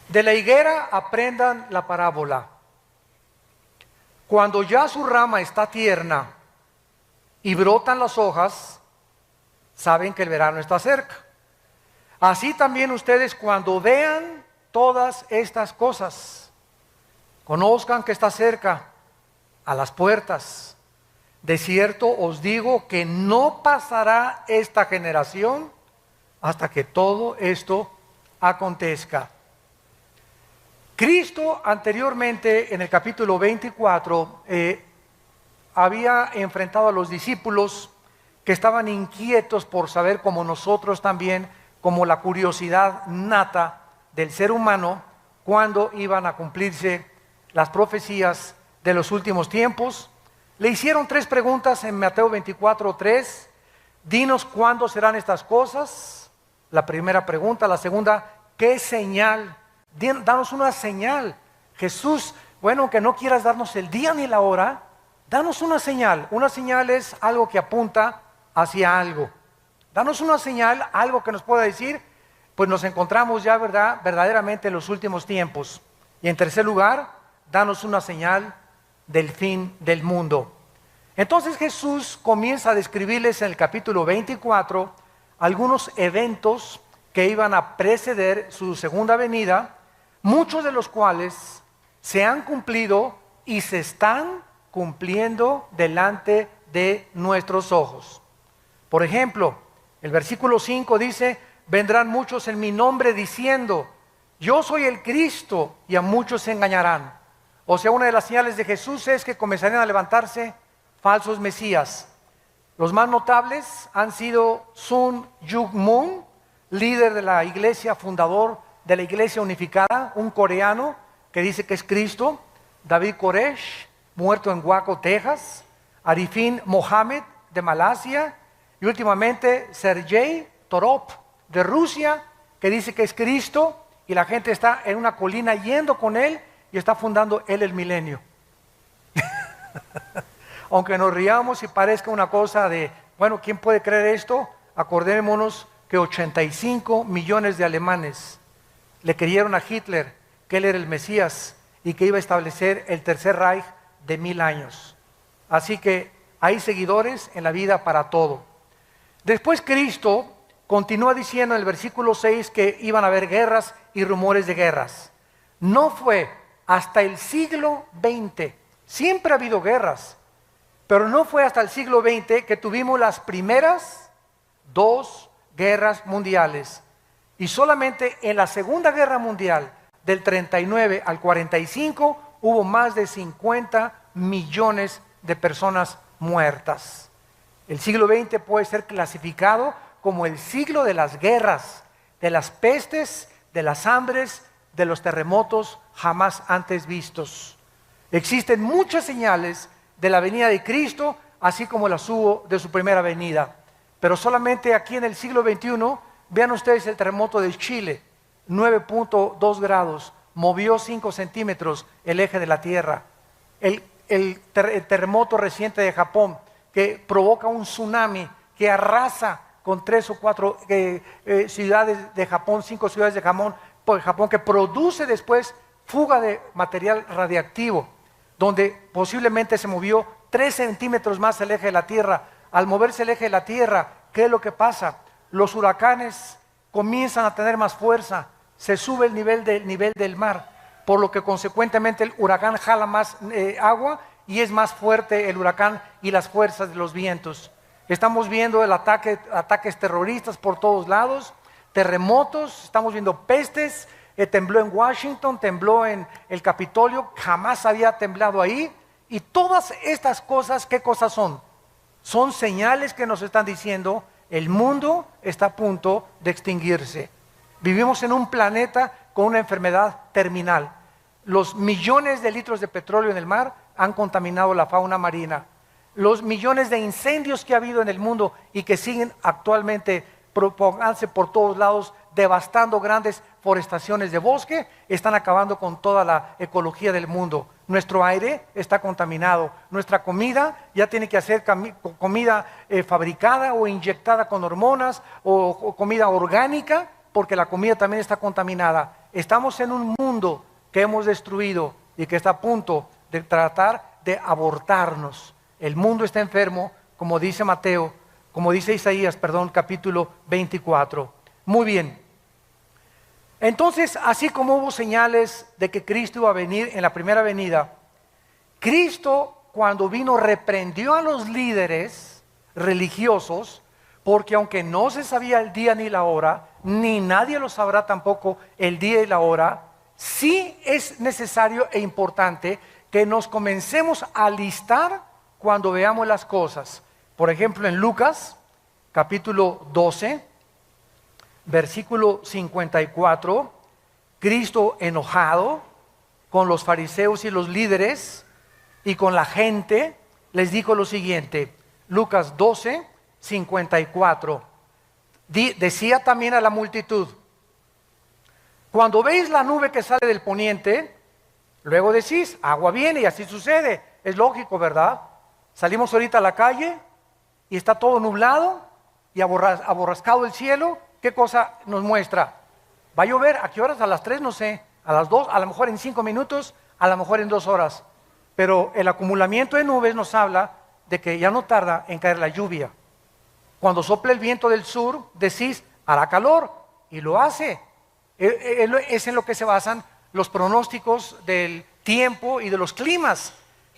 De la higuera aprendan la parábola. Cuando ya su rama está tierna y brotan las hojas, saben que el verano está cerca. Así también ustedes, cuando vean todas estas cosas, conozcan que está cerca, a las puertas. De cierto os digo que no pasará esta generación hasta que todo esto acontezca. Cristo anteriormente, en el capítulo 24, había enfrentado a los discípulos que estaban inquietos por saber, como nosotros también, como la curiosidad nata del ser humano, cuándo iban a cumplirse las profecías de los últimos tiempos. Le hicieron 3 preguntas en Mateo 24:3. Dinos cuándo serán estas cosas. La primera pregunta. La segunda, ¿qué señal? Danos una señal. Jesús, bueno, que no quieras darnos el día ni la hora, danos una señal. Una señal es algo que apunta hacia algo. Danos una señal, algo que nos pueda decir, pues nos encontramos ya, ¿verdad?, verdaderamente en los últimos tiempos. Y en tercer lugar, danos una señal del fin del mundo. Entonces Jesús comienza a describirles en el capítulo 24 algunos eventos que iban a preceder su segunda venida, muchos de los cuales se han cumplido y se están cumpliendo delante de nuestros ojos. Por ejemplo, el versículo 5 dice: vendrán muchos en mi nombre diciendo, yo soy el Cristo, y a muchos se engañarán. O sea, una de las señales de Jesús es que comenzarían a levantarse falsos mesías. Los más notables han sido Sun Myung Moon, líder de la iglesia, fundador de la iglesia unificada, un coreano que dice que es Cristo; David Koresh, muerto en Waco, Texas; Arifin Mohammed, de Malasia; y últimamente Sergei Torop, de Rusia, que dice que es Cristo, y la gente está en una colina yendo con él y está fundando él el milenio. Aunque nos riamos y parezca una cosa de, bueno, ¿quién puede creer esto? Acordémonos que 85 millones de alemanes le creyeron a Hitler que él era el Mesías y que iba a establecer el tercer Reich de 1000 años. Así que hay seguidores en la vida para todo. Después Cristo continúa diciendo en el versículo 6 que iban a haber guerras y rumores de guerras. No fue hasta el siglo XX, siempre ha habido guerras, pero no fue hasta el siglo XX que tuvimos las primeras 2 guerras mundiales. Y solamente en la Segunda Guerra Mundial, del 39 al 45, hubo más de 50 millones de personas muertas. El siglo XX puede ser clasificado como el siglo de las guerras, de las pestes, de las hambres, de los terremotos jamás antes vistos. Existen muchas señales de la venida de Cristo, así como las hubo de su primera venida. Pero solamente aquí en el siglo XXI, vean ustedes el terremoto de Chile, 9.2 grados, movió 5 centímetros el eje de la Tierra. El terremoto reciente de Japón, que provoca un tsunami que arrasa con 3 o 4 ciudades de Japón, 5 ciudades de Japón, que produce después fuga de material radiactivo, donde posiblemente se movió 3 centímetros más el eje de la Tierra. Al moverse el eje de la Tierra, ¿qué es lo que pasa? Los huracanes comienzan a tener más fuerza, se sube el nivel del mar, por lo que consecuentemente el huracán jala más agua y es más fuerte el huracán y las fuerzas de los vientos. Estamos viendo ataques terroristas por todos lados, terremotos, estamos viendo pestes. Tembló en Washington, tembló en el Capitolio, jamás había temblado ahí. Y todas estas cosas, ¿qué cosas son? Son señales que nos están diciendo el mundo está a punto de extinguirse. Vivimos en un planeta con una enfermedad terminal. Los millones de litros de petróleo en el mar han contaminado la fauna marina. Los millones de incendios que ha habido en el mundo y que siguen actualmente propagándose por todos lados, devastando grandes forestaciones de bosque, están acabando con toda la ecología del mundo. Nuestro aire está contaminado, nuestra comida ya tiene que ser comida fabricada o inyectada con hormonas o comida orgánica, porque la comida también está contaminada. estamos en un mundo que hemos destruido y que está a punto de tratar de abortarnos. El mundo está enfermo, como dice Isaías, capítulo 24. Muy bien. Entonces, así como hubo señales de que Cristo iba a venir en la primera venida, Cristo, cuando vino, reprendió a los líderes religiosos, porque aunque no se sabía el día ni la hora, ni nadie lo sabrá tampoco el día y la hora, sí es necesario e importante que nos comencemos a alistar cuando veamos las cosas. Por ejemplo, en Lucas, capítulo 12, versículo 54, Cristo enojado con los fariseos y los líderes y con la gente, les dijo lo siguiente. Lucas 12, 54. Decía también a la multitud: cuando veis la nube que sale del poniente, luego decís, agua viene, y así sucede. Es lógico, ¿verdad? Salimos ahorita a la calle y está todo nublado y aborrascado el cielo. ¿Qué cosa nos muestra? ¿Va a llover? ¿A qué horas? A las 3, no sé. A las 2, a lo mejor en 5 minutos, a lo mejor en 2 horas. Pero el acumulamiento de nubes nos habla de que ya no tarda en caer la lluvia. Cuando sopla el viento del sur, decís, hará calor, y lo hace. Es en lo que se basan los pronósticos del tiempo y de los climas.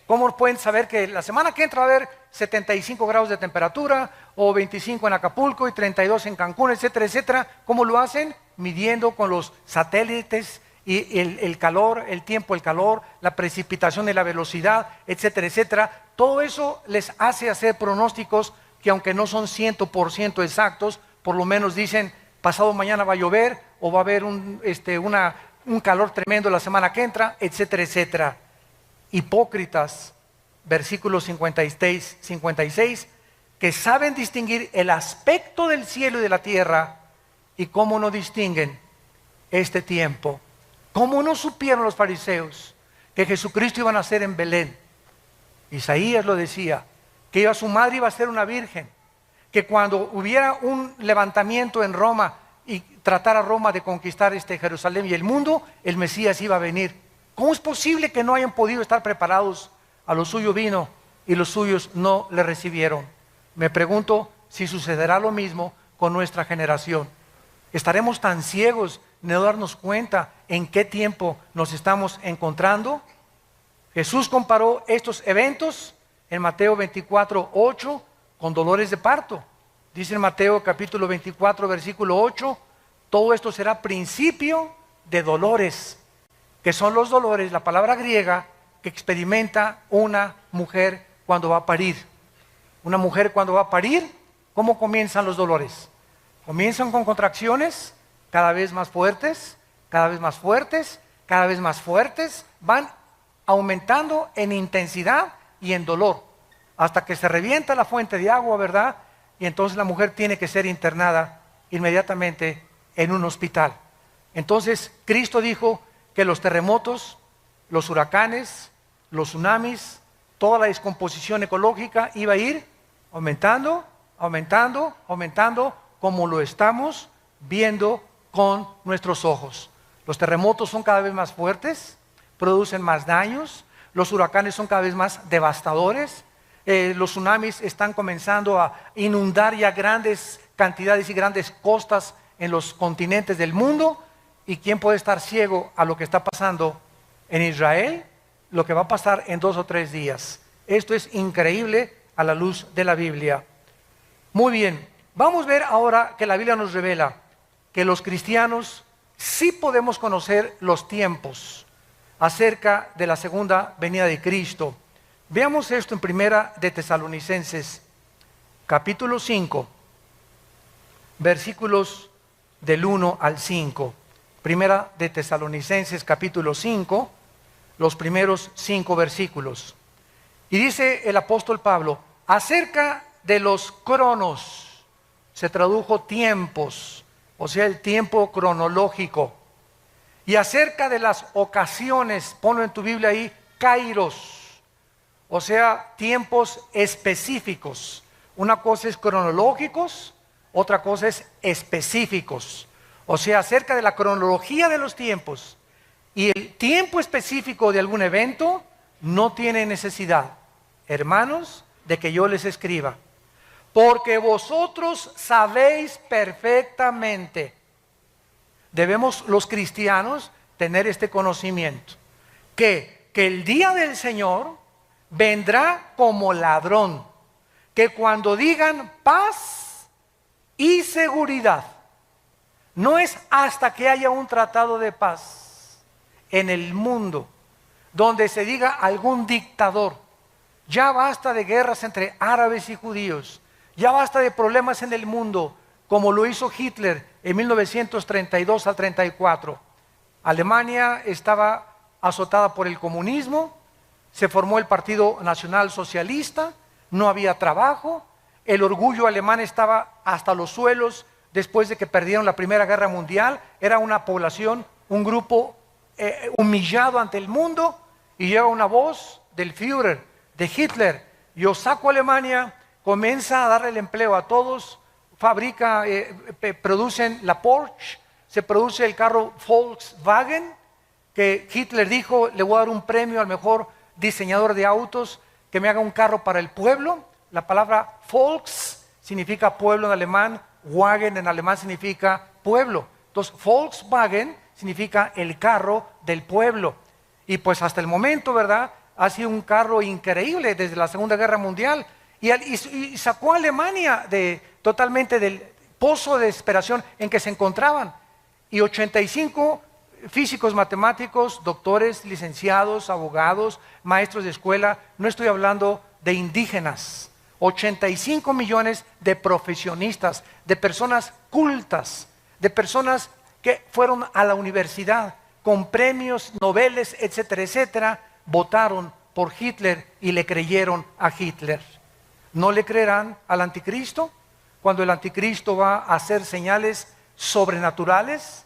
¿Cómo pueden saber que la semana que entra va a haber 75 grados de temperatura, o 25 en Acapulco y 32 en Cancún, etcétera, etcétera? ¿Cómo lo hacen? Midiendo con los satélites y el calor, el tiempo, el calor, la precipitación y la velocidad, etcétera, etcétera. Todo eso les hace hacer pronósticos que, aunque no son 100% exactos, por lo menos dicen, pasado mañana va a llover, o va a haber un calor tremendo la semana que entra, etcétera, etcétera. Hipócritas, versículos 56, que saben distinguir el aspecto del cielo y de la tierra, y cómo no distinguen este tiempo. ¿Cómo no supieron los fariseos que Jesucristo iba a nacer en Belén? Isaías lo decía, que su madre iba a ser una virgen, que cuando hubiera un levantamiento en Roma y tratara Roma de conquistar Jerusalén y el mundo, el Mesías iba a venir. ¿Cómo es posible que no hayan podido estar preparados? A lo suyo vino y los suyos no le recibieron. Me pregunto si sucederá lo mismo con nuestra generación. ¿Estaremos tan ciegos de no darnos cuenta en qué tiempo nos estamos encontrando? Jesús comparó estos eventos en Mateo 24, 8 con dolores de parto. Dice en Mateo capítulo 24, versículo 8, todo esto será principio de dolores, que son los dolores, la palabra griega que experimenta una mujer cuando va a parir. Una mujer cuando va a parir, ¿cómo comienzan los dolores? Comienzan con contracciones cada vez más fuertes, cada vez más fuertes, cada vez más fuertes, van aumentando en intensidad y en dolor, hasta que se revienta la fuente de agua, ¿verdad? Y entonces la mujer tiene que ser internada inmediatamente en un hospital. Entonces Cristo dijo que los terremotos, los huracanes, los tsunamis, toda la descomposición ecológica iba a ir aumentando, aumentando, aumentando, como lo estamos viendo con nuestros ojos. Los terremotos son cada vez más fuertes, producen más daños, los huracanes son cada vez más devastadores, los tsunamis están comenzando a inundar ya grandes cantidades y grandes costas en los continentes del mundo. ¿Y quién puede estar ciego a lo que está pasando en Israel? Lo que va a pasar en 2 o 3 días. Esto es increíble a la luz de la Biblia. Muy bien, vamos a ver ahora que la Biblia nos revela que los cristianos sí podemos conocer los tiempos acerca de la segunda venida de Cristo. Veamos esto en Primera de Tesalonicenses, capítulo 5, versículos del 1 al 5. Primera de Tesalonicenses, capítulo 5, los primeros 5 versículos. Y dice el apóstol Pablo, acerca de los cronos, se tradujo tiempos, o sea, el tiempo cronológico. Y acerca de las ocasiones, ponlo en tu Biblia ahí, kairos, o sea, tiempos específicos. Una cosa es cronológicos, otra cosa es específicos. o sea, acerca de la cronología de los tiempos y el tiempo específico de algún evento, no tiene necesidad, hermanos, de que yo les escriba. Porque vosotros sabéis perfectamente. Debemos los cristianos tener este conocimiento, que el día del Señor vendrá como ladrón, que cuando digan paz y seguridad, no es hasta que haya un tratado de paz en el mundo, donde se diga algún dictador, ya basta de guerras entre árabes y judíos, ya basta de problemas en el mundo, como lo hizo Hitler en 1932 al 34. Alemania estaba azotada por el comunismo, se formó el Partido Nacional Socialista, no había trabajo, el orgullo alemán estaba hasta los suelos después de que perdieron la Primera Guerra Mundial, era una población, un grupo humillado ante el mundo, y llega una voz del Führer, de Hitler: yo saco a Alemania, comienza a darle el empleo a todos, fabrica, producen la Porsche, se produce el carro Volkswagen, que Hitler dijo: le voy a dar un premio al mejor diseñador de autos que me haga un carro para el pueblo. La palabra Volks significa pueblo en alemán, Wagen en alemán significa pueblo. Entonces Volkswagen significa el carro del pueblo. Y pues hasta el momento, ¿verdad?, ha sido un carro increíble desde la Segunda Guerra Mundial. Y sacó a Alemania totalmente del pozo de desesperación en que se encontraban. Y 85 físicos matemáticos, doctores, licenciados, abogados, maestros de escuela, no estoy hablando de indígenas, 85 millones de profesionistas, de personas cultas, de personas que fueron a la universidad con premios Nobel, etcétera, etcétera, votaron por Hitler y le creyeron a Hitler. ¿No le creerán al anticristo? Cuando el anticristo va a hacer señales sobrenaturales,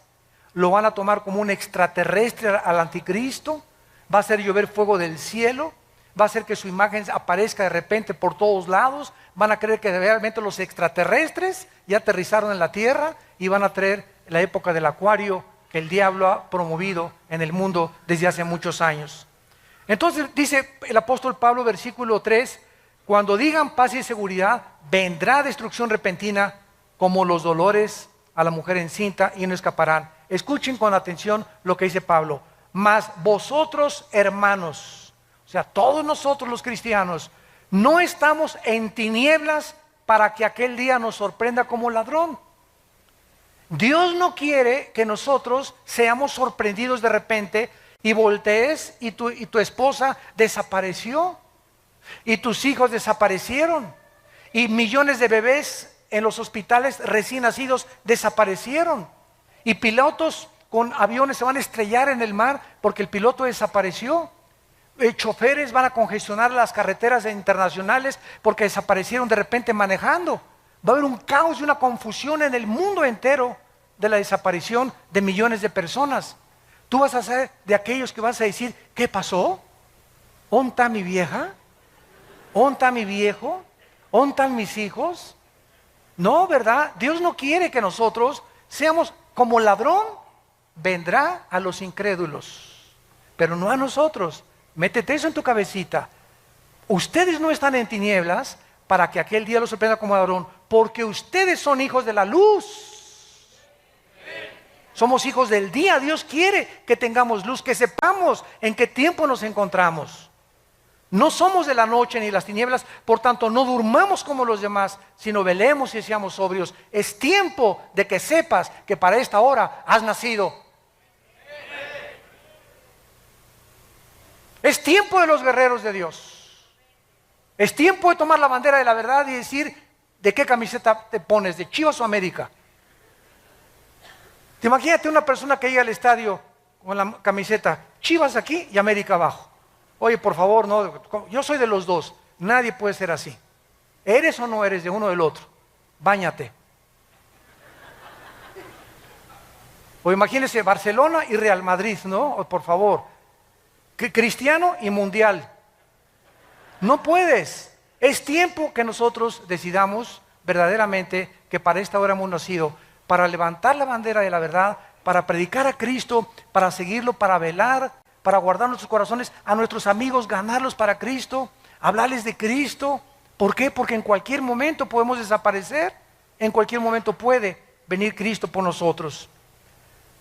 lo van a tomar como un extraterrestre al anticristo, va a hacer llover fuego del cielo, va a hacer que su imagen aparezca de repente por todos lados, van a creer que realmente los extraterrestres ya aterrizaron en la tierra y van a traer la época del acuario que el diablo ha promovido en el mundo desde hace muchos años. Entonces dice el apóstol Pablo, versículo 3, cuando digan paz y seguridad, vendrá destrucción repentina como los dolores a la mujer encinta y no escaparán. Escuchen con atención lo que dice Pablo. Mas vosotros, hermanos, o sea, todos nosotros los cristianos, no estamos en tinieblas para que aquel día nos sorprenda como ladrón. Dios no quiere que nosotros seamos sorprendidos de repente y voltees y tu esposa desapareció y tus hijos desaparecieron y millones de bebés en los hospitales recién nacidos desaparecieron y pilotos con aviones se van a estrellar en el mar porque el piloto desapareció. Choferes van a congestionar las carreteras internacionales porque desaparecieron de repente manejando. Va a haber un caos y una confusión en el mundo entero de la desaparición de millones de personas. Tú vas a ser de aquellos que vas a decir: ¿qué pasó? ¿Dónde está mi vieja? ¿Dónde está mi viejo? ¿Dónde están mis hijos? No, ¿verdad? Dios no quiere que nosotros seamos como ladrón. Vendrá a los incrédulos, pero no a nosotros. Métete eso en tu cabecita. Ustedes no están en tinieblas para que aquel día los sorprenda como ladrón, porque ustedes son hijos de la luz. Somos hijos del día. Dios quiere que tengamos luz, que sepamos en qué tiempo nos encontramos. No somos de la noche ni las tinieblas, por tanto no durmamos como los demás, sino velemos y seamos sobrios. Es tiempo de que sepas que para esta hora has nacido. Es tiempo de los guerreros de Dios. Es tiempo de tomar la bandera de la verdad y decir: ¿de qué camiseta te pones? ¿De Chivas o América? Te imagínate una persona que llega al estadio con la camiseta Chivas aquí y América abajo. Oye, por favor, no, yo soy de los dos. Nadie puede ser así. ¿Eres o no eres de uno o del otro? Báñate. O imagínese Barcelona y Real Madrid, ¿no? Por favor. Cristiano y mundial. No puedes. Es tiempo que nosotros decidamos verdaderamente que para esta hora hemos nacido. para levantar la bandera de la verdad, para predicar a Cristo, para seguirlo, para velar, para guardar nuestros corazones, a nuestros amigos, ganarlos para Cristo, hablarles de Cristo. ¿Por qué? Porque en cualquier momento podemos desaparecer, en cualquier momento puede venir Cristo por nosotros.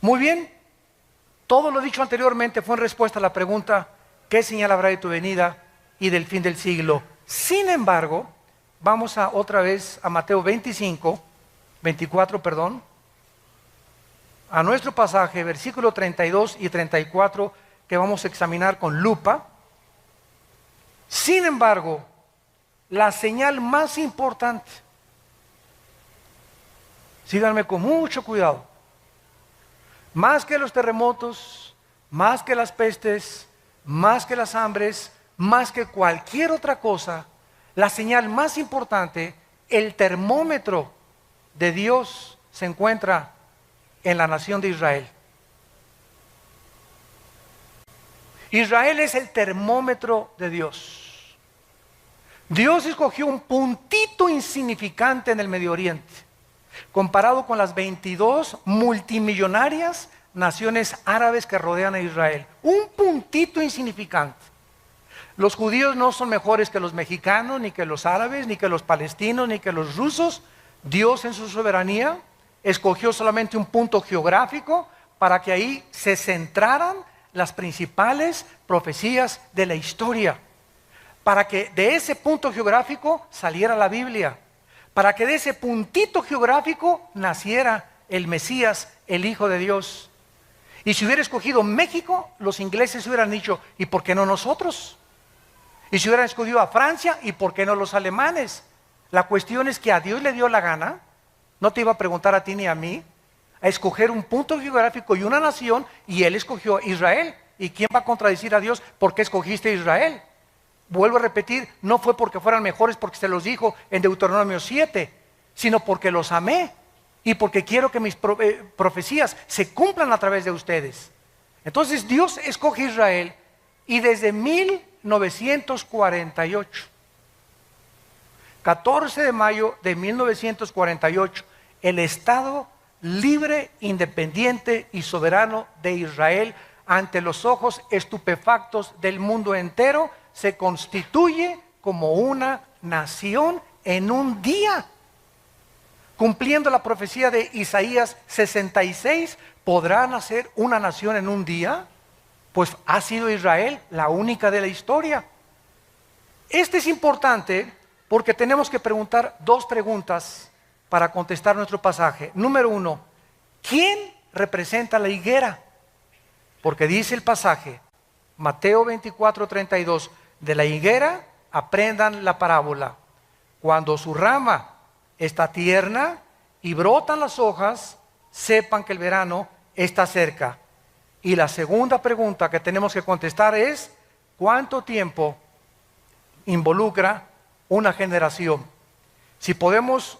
Muy bien, todo lo dicho anteriormente fue en respuesta a la pregunta, ¿qué señal habrá de tu venida y del fin del siglo? Sin embargo, vamos otra vez a Mateo 24, a nuestro pasaje, versículo 32 y 34, que vamos a examinar con lupa. Sin embargo, la señal más importante, síganme con mucho cuidado, más que los terremotos, más que las pestes, más que las hambres, más que cualquier otra cosa, la señal más importante, el termómetro de Dios se encuentra en la nación de Israel. Israel es el termómetro de Dios. Dios escogió un puntito insignificante en el Medio Oriente, comparado con las 22 multimillonarias naciones árabes que rodean a Israel. Un puntito insignificante. Los judíos no son mejores que los mexicanos, ni que los árabes, ni que los palestinos, ni que los rusos. Dios en su soberanía escogió solamente un punto geográfico para que ahí se centraran las principales profecías de la historia, para que de ese punto geográfico saliera la Biblia, para que de ese puntito geográfico naciera el Mesías, el Hijo de Dios. Y si hubiera escogido México, los ingleses hubieran dicho, ¿y por qué no nosotros? Y si hubieran escogido a Francia, ¿y por qué no los alemanes? La cuestión es que a Dios le dio la gana, no te iba a preguntar a ti ni a mí, a escoger un punto geográfico y una nación, y Él escogió Israel. ¿Y quién va a contradecir a Dios? ¿Por qué escogiste Israel? Vuelvo a repetir, no fue porque fueran mejores, porque se los dijo en Deuteronomio 7, sino porque los amé y porque quiero que mis profecías se cumplan a través de ustedes. Entonces Dios escoge Israel, y desde 1948, 14 de mayo de 1948, el Estado libre, independiente y soberano de Israel, ante los ojos estupefactos del mundo entero, se constituye como una nación en un día. Cumpliendo la profecía de Isaías 66, ¿podrá nacer una nación en un día? Pues ha sido Israel la única de la historia. Este es importante porque tenemos que preguntar dos preguntas para contestar nuestro pasaje. Número uno, ¿quién representa la higuera? Porque dice el pasaje, Mateo 24:32, de la higuera aprendan la parábola. Cuando su rama está tierna y brotan las hojas, sepan que el verano está cerca. Y la segunda pregunta que tenemos que contestar es, ¿cuánto tiempo involucra una generación? Si podemos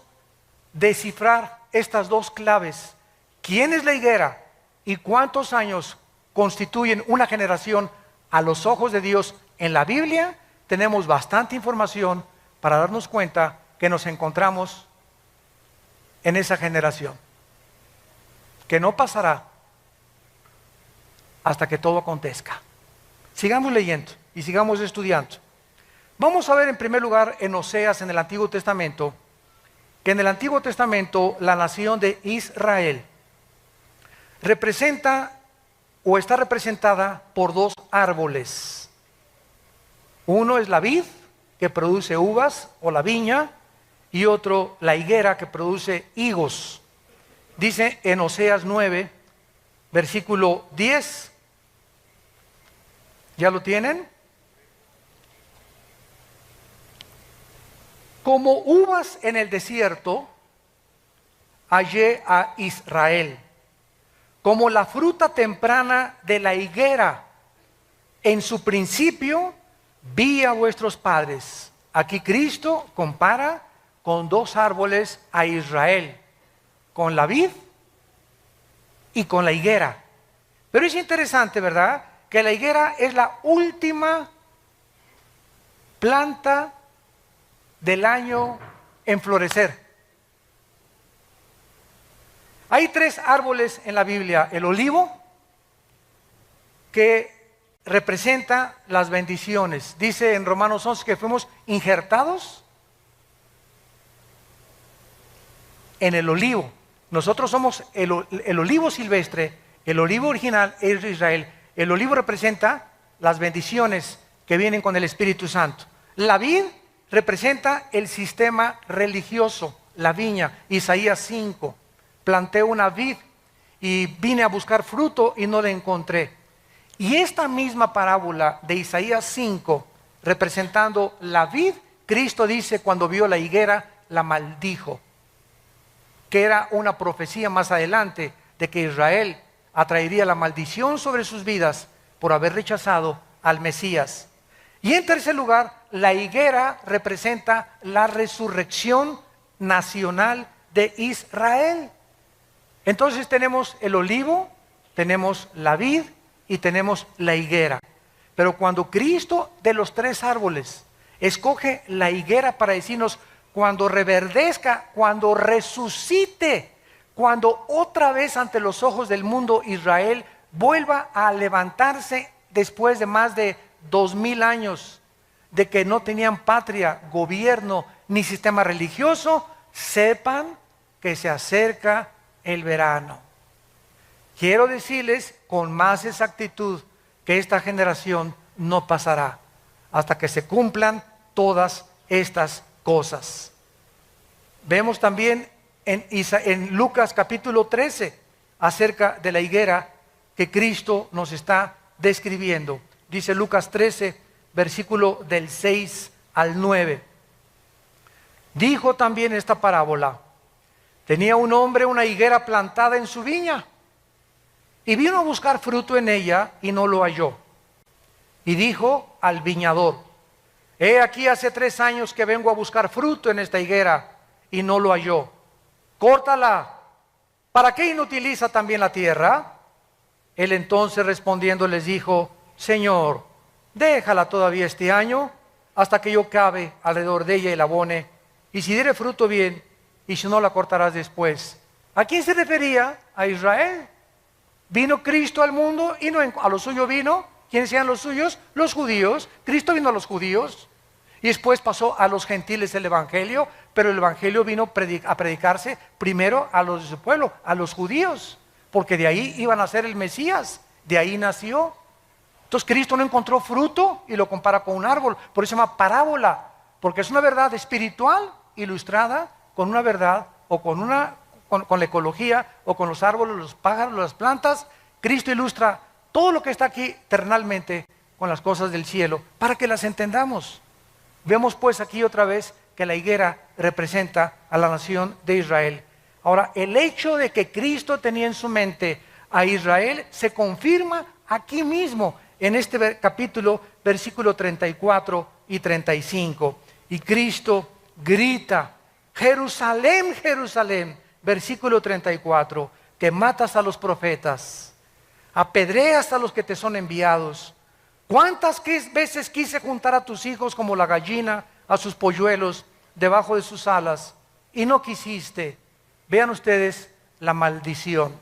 descifrar estas dos claves, ¿quién es la higuera y cuántos años constituyen una generación a los ojos de Dios en la Biblia? Tenemos bastante información para darnos cuenta que nos encontramos en esa generación, que no pasará hasta que todo acontezca. Sigamos leyendo y sigamos estudiando. Vamos a ver en primer lugar en Oseas, en el Antiguo Testamento, que en el Antiguo Testamento la nación de Israel representa o está representada por dos árboles. Uno es la vid, que produce uvas, o la viña, y otro la higuera, que produce higos. Dice en Oseas 9, versículo 10, ¿ya lo tienen? Como uvas en el desierto, hallé a Israel. Como la fruta temprana de la higuera, en su principio vi a vuestros padres. Aquí Cristo compara con dos árboles a Israel, con la vid y con la higuera. Pero es interesante, ¿verdad?, que la higuera es la última planta del año en florecer. Hay 3 árboles en la Biblia. El olivo, que representa las bendiciones. Dice en Romanos 11 que fuimos injertados en el olivo. Nosotros somos el olivo silvestre, el olivo original es de Israel. El olivo representa las bendiciones que vienen con el Espíritu Santo. La vid representa el sistema religioso, la viña. Isaías 5, planté una vid y vine a buscar fruto y no la encontré. Y esta misma parábola de Isaías 5, representando la vid, Cristo dice cuando vio la higuera, la maldijo, que era una profecía más adelante de que Israel atraería la maldición sobre sus vidas por haber rechazado al Mesías. Y en tercer lugar, la higuera representa la resurrección nacional de Israel. Entonces tenemos el olivo, tenemos la vid y tenemos la higuera. Pero cuando Cristo, de los 3 árboles, escoge la higuera para decirnos, cuando reverdezca, cuando resucite, cuando otra vez ante los ojos del mundo Israel vuelva a levantarse después de más de 2000 años de que no tenían patria, gobierno ni sistema religioso, sepan que se acerca el verano. Quiero decirles con más exactitud que esta generación no pasará hasta que se cumplan todas estas cosas. Vemos también en Lucas capítulo 13 acerca de la higuera que Cristo nos está describiendo. Dice Lucas 13, versículo del 6 al 9. Dijo también esta parábola: tenía un hombre una higuera plantada en su viña, y vino a buscar fruto en ella y no lo halló. Y dijo al viñador: he aquí hace 3 años que vengo a buscar fruto en esta higuera y no lo halló. Córtala. ¿Para qué inutiliza también la tierra? Él entonces respondiendo les dijo: Señor, déjala todavía este año hasta que yo cabe alrededor de ella y la abone, y si diere fruto bien, y si no la cortarás después. ¿A quién se refería? A Israel. Vino Cristo al mundo y no a los suyos vino. ¿Quiénes eran los suyos? Los judíos. Cristo vino a los judíos y después pasó a los gentiles el evangelio, pero el evangelio vino a predicarse primero a los de su pueblo, a los judíos, porque de ahí iban a ser el Mesías, de ahí nació. Entonces Cristo no encontró fruto y lo compara con un árbol, por eso se llama parábola, porque es una verdad espiritual ilustrada con una verdad o con la ecología o con los árboles, los pájaros, las plantas. Cristo ilustra todo lo que está aquí terrenalmente con las cosas del cielo para que las entendamos. Vemos pues aquí otra vez que la higuera representa a la nación de Israel. Ahora, el hecho de que Cristo tenía en su mente a Israel se confirma aquí mismo en este capítulo, versículo 34 y 35. Y Cristo grita: Jerusalén, Jerusalén, versículo 34, que matas a los profetas, apedreas a los que te son enviados. ¿Cuántas veces quise juntar a tus hijos como la gallina a sus polluelos debajo de sus alas, y no quisiste? Vean ustedes la maldición.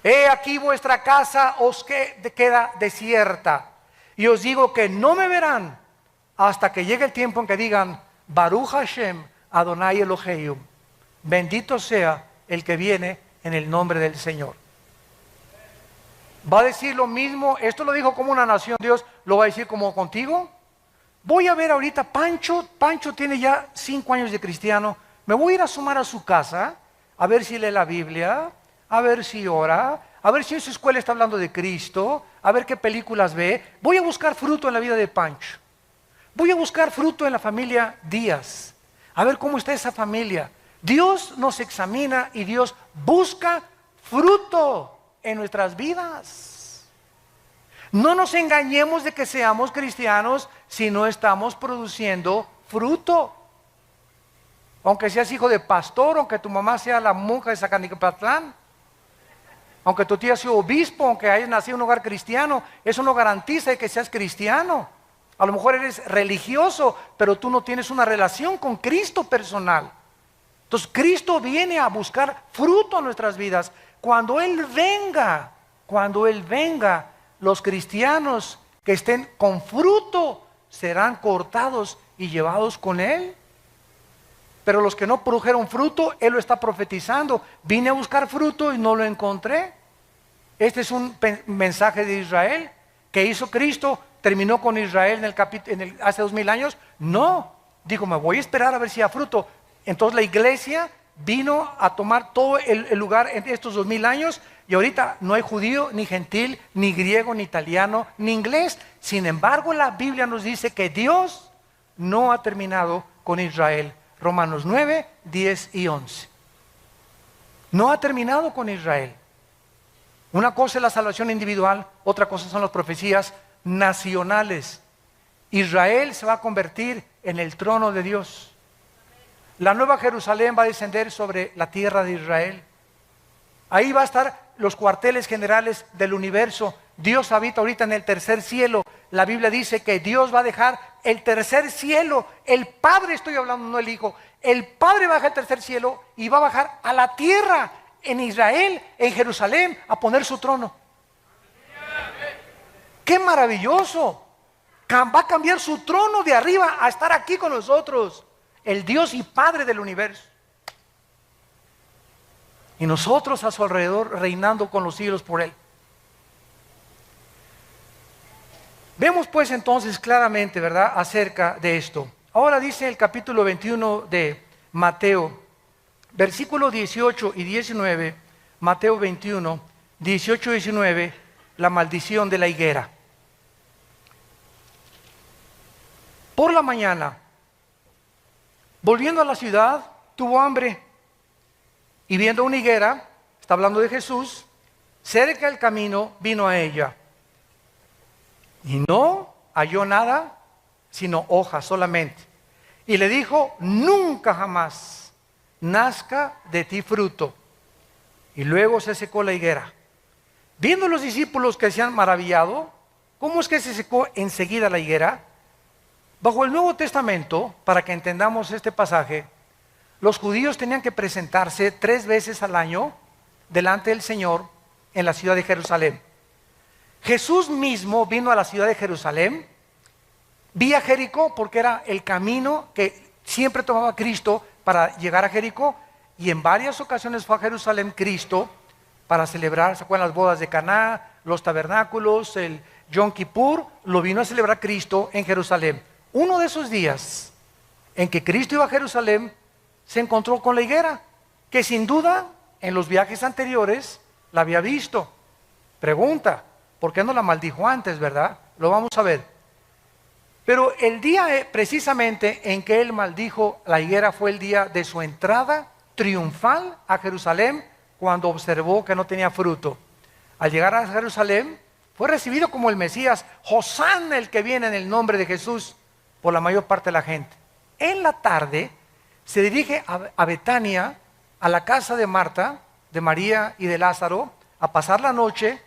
He aquí vuestra casa os queda desierta, y os digo que no me verán hasta que llegue el tiempo en que digan: Baruch Hashem Adonai Elohim, bendito sea el que viene en el nombre del Señor. ¿Va a decir lo mismo? Esto lo dijo como una nación, Dios lo va a decir como contigo. Voy a ver ahorita, Pancho tiene ya 5 años de cristiano, me voy a ir a sumar a su casa, a ver si lee la Biblia, a ver si ora, a ver si en su escuela está hablando de Cristo, a ver qué películas ve. Voy a buscar fruto en la vida de Pancho, voy a buscar fruto en la familia Díaz, a ver cómo está esa familia. Dios nos examina y Dios busca fruto en nuestras vidas. No nos engañemos de que seamos cristianos si no estamos produciendo fruto. Aunque seas hijo de pastor, aunque tu mamá sea la monja de Zacanicapatlán, aunque tu tía sea obispo, aunque hayas nacido en un hogar cristiano, eso no garantiza que seas cristiano. A lo mejor eres religioso, pero tú no tienes una relación con Cristo personal. Entonces Cristo viene a buscar fruto en nuestras vidas. Cuando Él venga, los cristianos que estén con fruto serán cortados y llevados con Él. Pero los que no produjeron fruto, Él lo está profetizando. Vine a buscar fruto y no lo encontré. Este es un mensaje de Israel que hizo Cristo. ¿Terminó con Israel hace 2000 años? No, dijo, me voy a esperar a ver si hay fruto. Entonces la iglesia vino a tomar todo el lugar en estos 2000 años, y ahorita no hay judío, ni gentil, ni griego, ni italiano, ni inglés. Sin embargo, la Biblia nos dice que Dios no ha terminado con Israel. Romanos 9, 10 y 11. No ha terminado con Israel. Una cosa es la salvación individual, otra cosa son las profecías nacionales. Israel se va a convertir en el trono de Dios. La nueva Jerusalén va a descender sobre la tierra de Israel. Ahí va a estar los cuarteles generales del universo. Dios habita ahorita en el tercer cielo. La Biblia dice que Dios va a dejar el tercer cielo. El Padre, estoy hablando, no el Hijo. El Padre va a dejar el tercer cielo y va a bajar a la tierra, en Israel, en Jerusalén, a poner su trono. ¡Qué maravilloso! Va a cambiar su trono de arriba a estar aquí con nosotros. El Dios y Padre del universo. Y nosotros a su alrededor reinando con los siglos por Él. Vemos pues entonces claramente, ¿verdad?, acerca de esto. Ahora dice el capítulo 21 de Mateo, versículos 18 y 19, Mateo 21, 18 y 19, la maldición de la higuera. Por la mañana, volviendo a la ciudad, tuvo hambre, y viendo una higuera, está hablando de Jesús, cerca del camino, vino a ella. Y no halló nada, sino hojas solamente. Y le dijo, nunca jamás nazca de ti fruto. Y luego se secó la higuera. Viendo los discípulos que se han maravillado, ¿cómo es que se secó enseguida la higuera? Bajo el Nuevo Testamento, para que entendamos este pasaje, los judíos tenían que presentarse 3 veces al año delante del Señor en la ciudad de Jerusalén. Jesús mismo vino a la ciudad de Jerusalén, vía Jericó, porque era el camino que siempre tomaba Cristo para llegar a Jericó, y en varias ocasiones fue a Jerusalén Cristo para celebrar, ¿se acuerdan las bodas de Caná, los tabernáculos, el Yom Kippur? Lo vino a celebrar Cristo en Jerusalén. Uno de esos días en que Cristo iba a Jerusalén, se encontró con la higuera, que sin duda en los viajes anteriores la había visto. Pregunta, ¿por qué no la maldijo antes, verdad? Lo vamos a ver. Pero el día precisamente en que él maldijo la higuera fue el día de su entrada triunfal a Jerusalén, cuando observó que no tenía fruto. Al llegar a Jerusalén fue recibido como el Mesías, Hosana, el que viene en el nombre de Jesús, por la mayor parte de la gente. En la tarde se dirige a Betania, a la casa de Marta, de María y de Lázaro, a pasar la noche,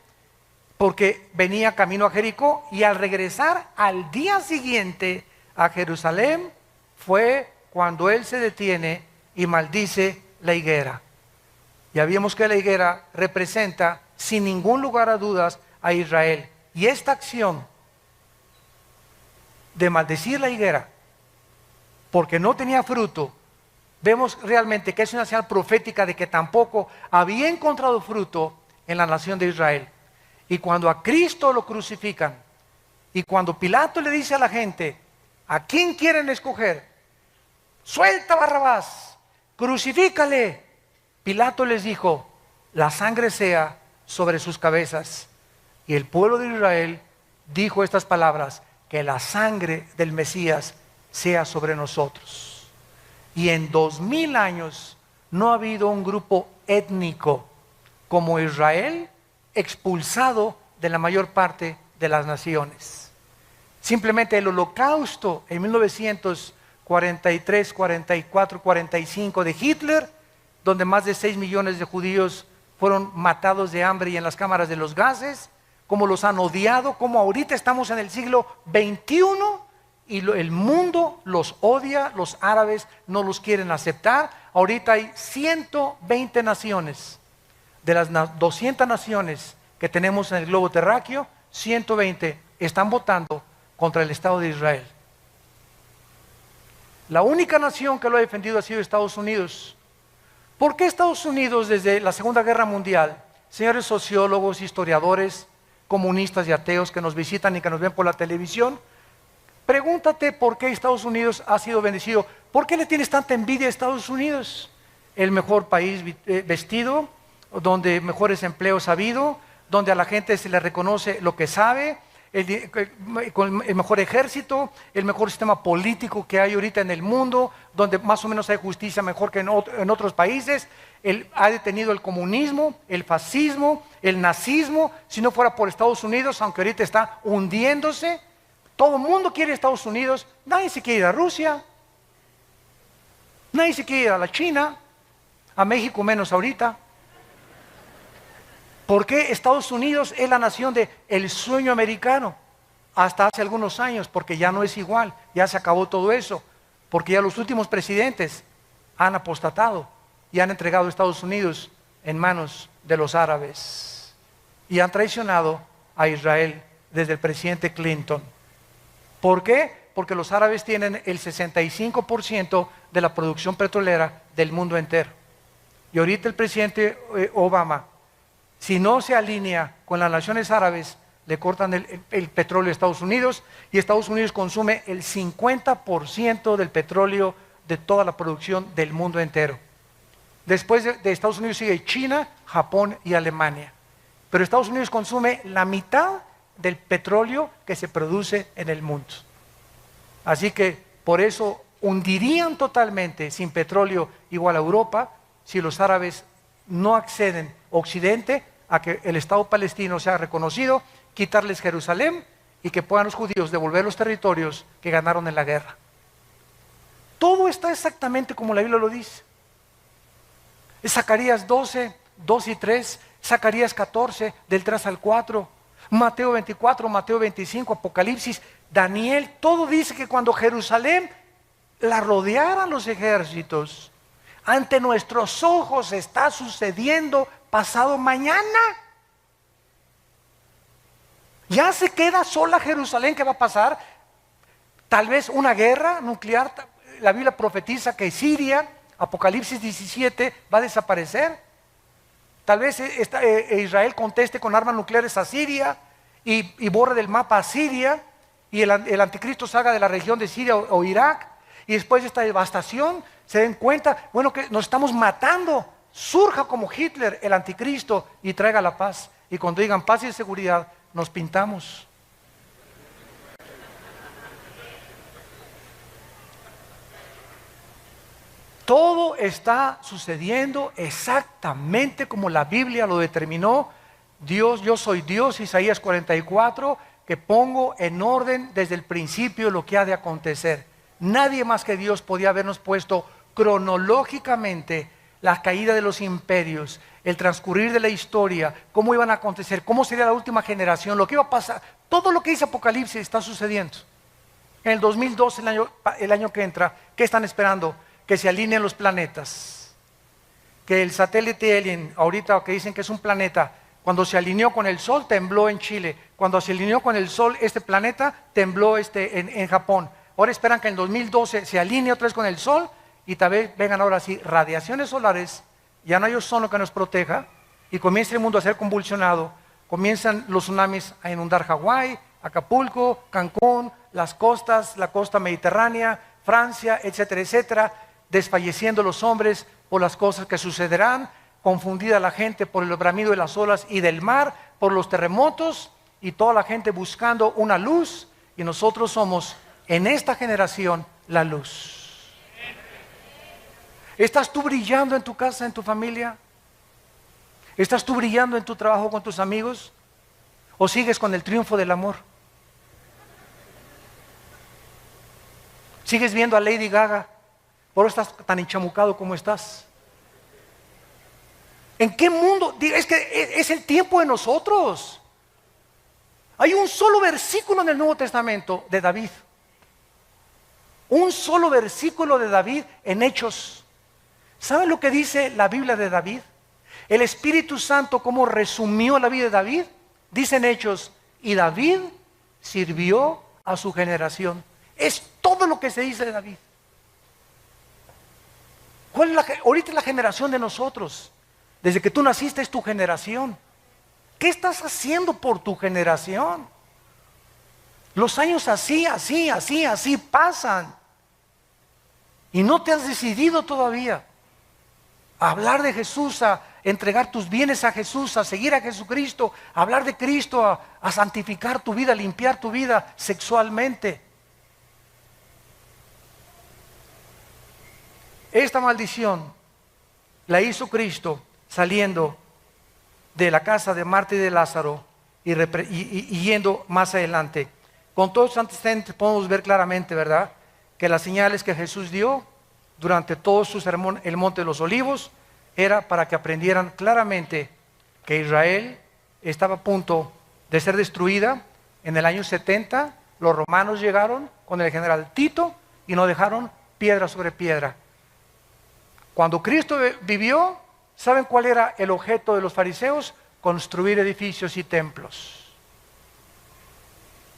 porque venía camino a Jericó, y al regresar al día siguiente a Jerusalén, fue cuando él se detiene y maldice la higuera. Ya vimos que la higuera representa, sin ningún lugar a dudas, a Israel. Y esta acción de maldecir la higuera, porque no tenía fruto, vemos realmente que es una señal profética de que tampoco había encontrado fruto en la nación de Israel. Y cuando a Cristo lo crucifican, y cuando Pilato le dice a la gente, ¿a quién quieren escoger? Suelta a Barrabás, crucifícale. Pilato les dijo, la sangre sea sobre sus cabezas. Y el pueblo de Israel dijo estas palabras, que la sangre del Mesías sea sobre nosotros. Y en 2000 años no ha habido un grupo étnico como Israel expulsado de la mayor parte de las naciones. Simplemente el holocausto en 1943, 44, 45 de Hitler, donde más de 6 millones de judíos fueron matados de hambre y en las cámaras de los gases, como los han odiado, como ahorita estamos en el siglo XXI y el mundo los odia, los árabes no los quieren aceptar. Ahorita hay 120 naciones, de las 200 naciones que tenemos en el globo terráqueo, 120 están votando contra el Estado de Israel. La única nación que lo ha defendido ha sido Estados Unidos. ¿Por qué Estados Unidos desde la Segunda Guerra Mundial? Señores sociólogos, historiadores, comunistas y ateos que nos visitan y que nos ven por la televisión, pregúntate por qué Estados Unidos ha sido bendecido. ¿Por qué le tienes tanta envidia a Estados Unidos? El mejor país vestido, donde mejores empleos ha habido, donde a la gente se le reconoce lo que sabe, con el mejor ejército, el mejor sistema político que hay ahorita en el mundo, donde más o menos hay justicia mejor que en otros países. Ha detenido el comunismo, el fascismo, el nazismo. Si no fuera por Estados Unidos, aunque ahorita está hundiéndose, todo el mundo quiere Estados Unidos. Nadie se quiere ir a Rusia, nadie se quiere ir a la China, a México menos ahorita. ¿Por qué Estados Unidos es la nación del sueño americano? Hasta hace algunos años, porque ya no es igual, ya se acabó todo eso, porque ya los últimos presidentes han apostatado y han entregado a Estados Unidos en manos de los árabes y han traicionado a Israel desde el presidente Clinton. ¿Por qué? Porque los árabes tienen el 65% de la producción petrolera del mundo entero. Y ahorita el presidente Obama, si no se alinea con las naciones árabes, le cortan el petróleo a Estados Unidos, y Estados Unidos consume el 50% del petróleo de toda la producción del mundo entero. Después de Estados Unidos sigue China, Japón y Alemania. Pero Estados Unidos consume la mitad del petróleo que se produce en el mundo. Así que por eso hundirían totalmente sin petróleo igual a Europa si los árabes no acceden, Occidente, a que el Estado palestino sea reconocido, quitarles Jerusalén y que puedan los judíos devolver los territorios que ganaron en la guerra. Todo está exactamente como la Biblia lo dice. Es Zacarías 12, 2 y 3, Zacarías 14, del 3 al 4, Mateo 24, Mateo 25, Apocalipsis, Daniel, todo dice que cuando Jerusalén la rodearan los ejércitos, ante nuestros ojos está sucediendo pasado mañana. Ya se queda sola Jerusalén. ¿Qué va a pasar? Tal vez una guerra nuclear. La Biblia profetiza que Siria, Apocalipsis 17, va a desaparecer. Tal vez Israel conteste con armas nucleares a Siria y borre del mapa a Siria, y el anticristo salga de la región de Siria o Irak, y después de esta devastación se den cuenta, bueno, que nos estamos matando, surja como Hitler el anticristo y traiga la paz. Y cuando digan paz y seguridad, nos pintamos. Todo está sucediendo exactamente como la Biblia lo determinó. Dios, yo soy Dios, Isaías 44, que pongo en orden desde el principio lo que ha de acontecer. Nadie más que Dios podía habernos puesto cronológicamente la caída de los imperios, el transcurrir de la historia, cómo iban a acontecer, cómo sería la última generación, lo que iba a pasar. Todo lo que dice Apocalipsis está sucediendo. En el 2012, el año que entra, ¿qué están esperando? Que se alineen los planetas. Que el satélite Alien, ahorita que dicen que es un planeta, cuando se alineó con el Sol, tembló en Chile. Cuando se alineó con el Sol, este planeta, tembló en Japón. Ahora esperan que en el 2012 se alinee otra vez con el Sol y tal vez vengan ahora sí radiaciones solares, ya no hay ozono que nos proteja y comienza el mundo a ser convulsionado, comienzan los tsunamis a inundar Hawái, Acapulco, Cancún, las costas, la costa mediterránea, Francia, etcétera, etcétera, desfalleciendo los hombres por las cosas que sucederán, confundida la gente por el bramido de las olas y del mar, por los terremotos, y toda la gente buscando una luz, y nosotros somos en esta generación la luz. ¿Estás tú brillando en tu casa, en tu familia? ¿Estás tú brillando en tu trabajo con tus amigos? ¿O sigues con el triunfo del amor? ¿Sigues viendo a Lady Gaga? ¿Por eso estás tan enchamucado como estás? ¿En qué mundo? Es que es el tiempo de nosotros. Hay un solo versículo en el Nuevo Testamento de David. Un solo versículo de David en Hechos. ¿Saben lo que dice la Biblia de David? El Espíritu Santo, ¿cómo resumió la vida de David? Dice en Hechos, y David sirvió a su generación. Es todo lo que se dice de David. Ahorita es la generación de nosotros. Desde que tú naciste es tu generación. ¿Qué estás haciendo por tu generación? Los años así pasan. Y no te has decidido todavía a hablar de Jesús, a entregar tus bienes a Jesús, a seguir a Jesucristo, a hablar de Cristo, a santificar tu vida, a limpiar tu vida sexualmente. Esta maldición la hizo Cristo saliendo de la casa de Marta y de Lázaro y yendo más adelante. Con todos los antecedentes podemos ver claramente, ¿verdad?, que las señales que Jesús dio durante todo su sermón, el Monte de los Olivos, era para que aprendieran claramente que Israel estaba a punto de ser destruida. En el año 70 los romanos llegaron con el general Tito y no dejaron piedra sobre piedra. Cuando Cristo vivió, ¿saben cuál era el objeto de los fariseos? Construir edificios y templos.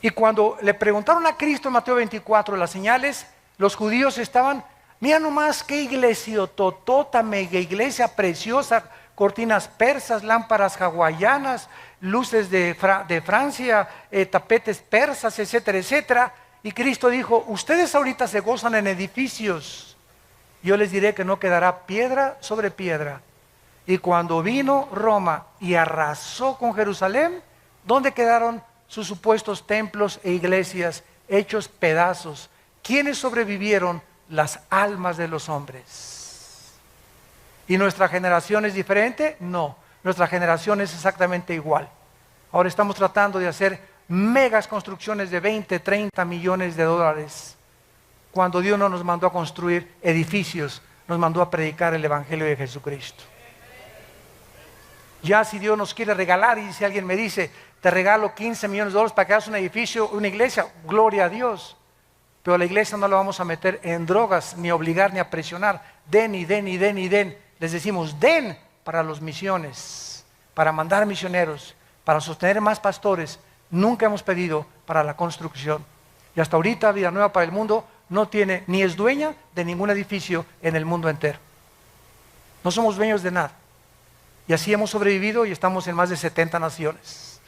Y cuando le preguntaron a Cristo en Mateo 24 las señales, los judíos estaban, mira nomás qué iglesia totota, mega iglesia preciosa, cortinas persas, lámparas hawaianas, luces de Francia, tapetes persas, etcétera, etcétera. Y Cristo dijo, ustedes ahorita se gozan en edificios. Yo les diré que no quedará piedra sobre piedra. Y cuando vino Roma y arrasó con Jerusalén, ¿dónde quedaron sus supuestos templos e iglesias hechos pedazos? ¿Quiénes sobrevivieron? Las almas de los hombres. ¿Y nuestra generación es diferente? No, nuestra generación es exactamente igual. Ahora estamos tratando de hacer megas construcciones de 20, 30 millones de dólares. Cuando Dios no nos mandó a construir edificios, nos mandó a predicar el Evangelio de Jesucristo. Ya si Dios nos quiere regalar, y si alguien me dice, te regalo 15 millones de dólares para que hagas un edificio, una iglesia, gloria a Dios. Pero a la iglesia no la vamos a meter en drogas, ni obligar, ni a presionar. Den y den y den y den. Les decimos, den para las misiones, para mandar misioneros, para sostener más pastores. Nunca hemos pedido para la construcción. Y hasta ahorita Vida Nueva para el Mundo no tiene, ni es dueña de ningún edificio en el mundo entero. No somos dueños de nada. Y así hemos sobrevivido y estamos en más de 70 naciones,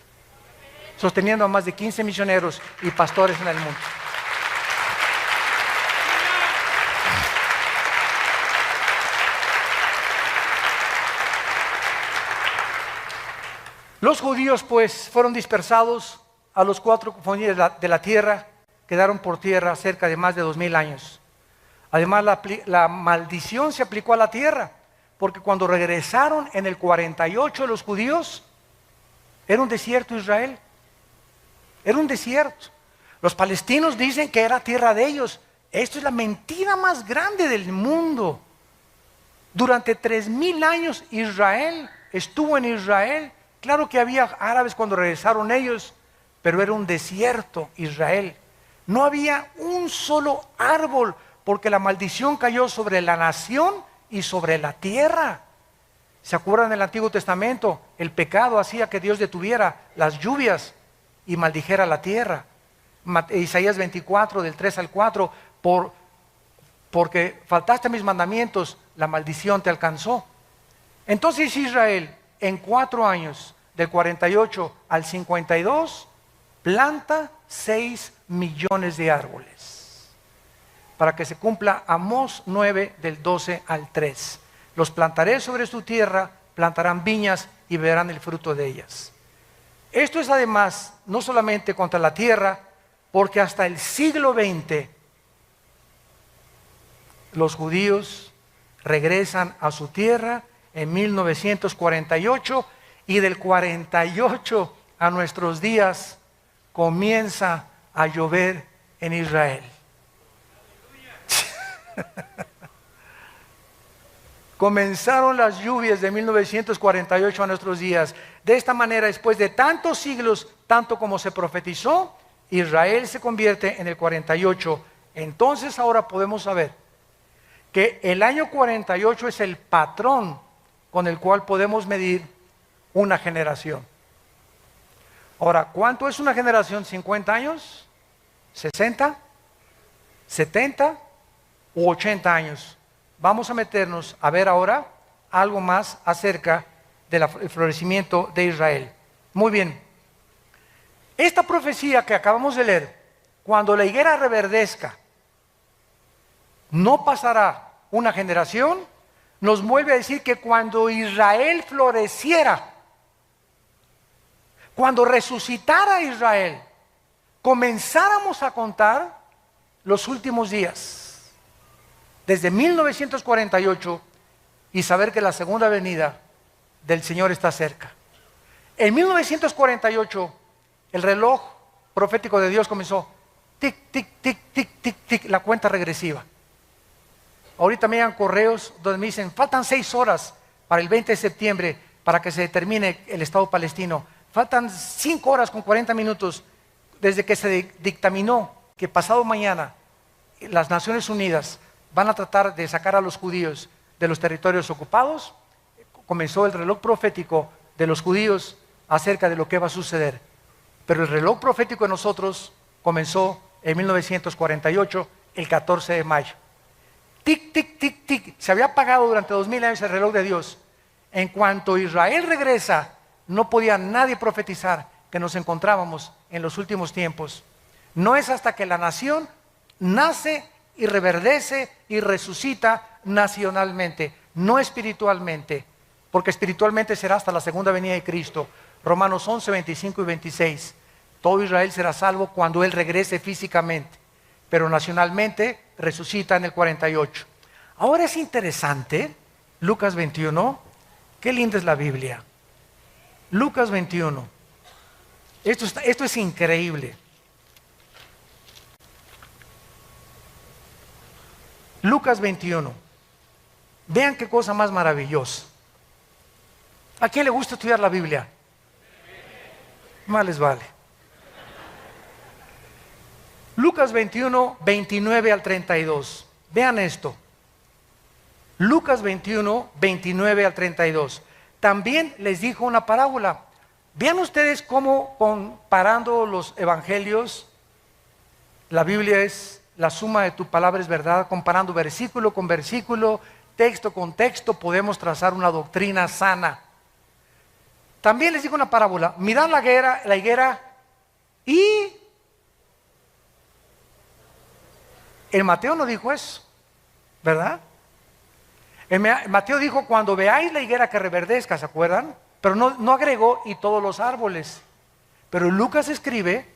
sosteniendo a más de 15 misioneros y pastores en el mundo. Los judíos pues fueron dispersados a los 4 confines de la tierra, quedaron por tierra cerca de más de 2000 años. Además la maldición se aplicó a la tierra, porque cuando regresaron en el 48 los judíos, era un desierto Israel, era un desierto. Los palestinos dicen que era tierra de ellos. Esto es la mentira más grande del mundo. Durante 3000 años Israel estuvo en Israel. Claro que había árabes cuando regresaron ellos, pero era un desierto Israel. No había un solo árbol, porque la maldición cayó sobre la nación y sobre la tierra. ¿Se acuerdan del Antiguo Testamento? El pecado hacía que Dios detuviera las lluvias y maldijera la tierra. Isaías 24, del 3 al 4, porque faltaste a mis mandamientos, la maldición te alcanzó. Entonces Israel, en 4 años, del 48 al 52, planta 6 millones de árboles, para que se cumpla Amós 9, del 12 al 3. Los plantaré sobre su tierra, plantarán viñas y verán el fruto de ellas. Esto es además no solamente contra la tierra, porque hasta el siglo XX los judíos regresan a su tierra en 1948, y del 48 a nuestros días comienza a llover en Israel. Comenzaron las lluvias de 1948 a nuestros días. De esta manera, después de tantos siglos, tanto como se profetizó, Israel se convierte en el 48 Entonces ahora podemos saber que el año 48 es el patrón con el cual podemos medir una generación. Ahora, ¿cuánto es una generación? ¿50 años? ¿60? ¿70? ¿U 80 años? Vamos a meternos a ver ahora algo más acerca del florecimiento de Israel. Muy bien. Esta profecía que acabamos de leer, cuando la higuera reverdezca, no pasará una generación, nos vuelve a decir que cuando Israel floreciera, cuando resucitara Israel, comenzáramos a contar los últimos días, desde 1948, y saber que la segunda venida del Señor está cerca. En 1948, el reloj profético de Dios comenzó, tic, tic, tic, tic, tic, tic, la cuenta regresiva. Ahorita me llegan correos donde me dicen, faltan 6 horas para el 20 de septiembre para que se determine el Estado palestino. Faltan 5 horas con 40 minutos desde que se dictaminó que pasado mañana las Naciones Unidas van a tratar de sacar a los judíos de los territorios ocupados. Comenzó el reloj profético de los judíos acerca de lo que va a suceder. Pero el reloj profético de nosotros comenzó en 1948, el 14 de mayo. Tic, tic, tic, tic. Se había apagado durante 2000 años el reloj de Dios. En cuanto Israel regresa, no podía nadie profetizar que nos encontrábamos en los últimos tiempos. No es hasta que la nación nace y reverdece y resucita nacionalmente, no espiritualmente, porque espiritualmente será hasta la segunda venida de Cristo. Romanos 11, 25 y 26. Todo Israel será salvo cuando Él regrese físicamente, pero nacionalmente resucita en el 48. Ahora es interesante, Lucas 21, qué linda es la Biblia. Lucas 21, esto es increíble. Lucas 21, vean qué cosa más maravillosa. ¿A quién le gusta estudiar la Biblia? Más les vale. Lucas 21, 29 al 32. Vean esto. Lucas 21, 29 al 32. También les dijo una parábola. Vean ustedes cómo comparando los evangelios, la Biblia es la suma de tu palabra es verdad, comparando versículo con versículo, texto con texto, podemos trazar una doctrina sana. También les digo una parábola, mirad la higuera y el Mateo no dijo eso, ¿verdad? El Mateo dijo cuando veáis la higuera que reverdezca, ¿se acuerdan? Pero no agregó y todos los árboles. Pero Lucas escribe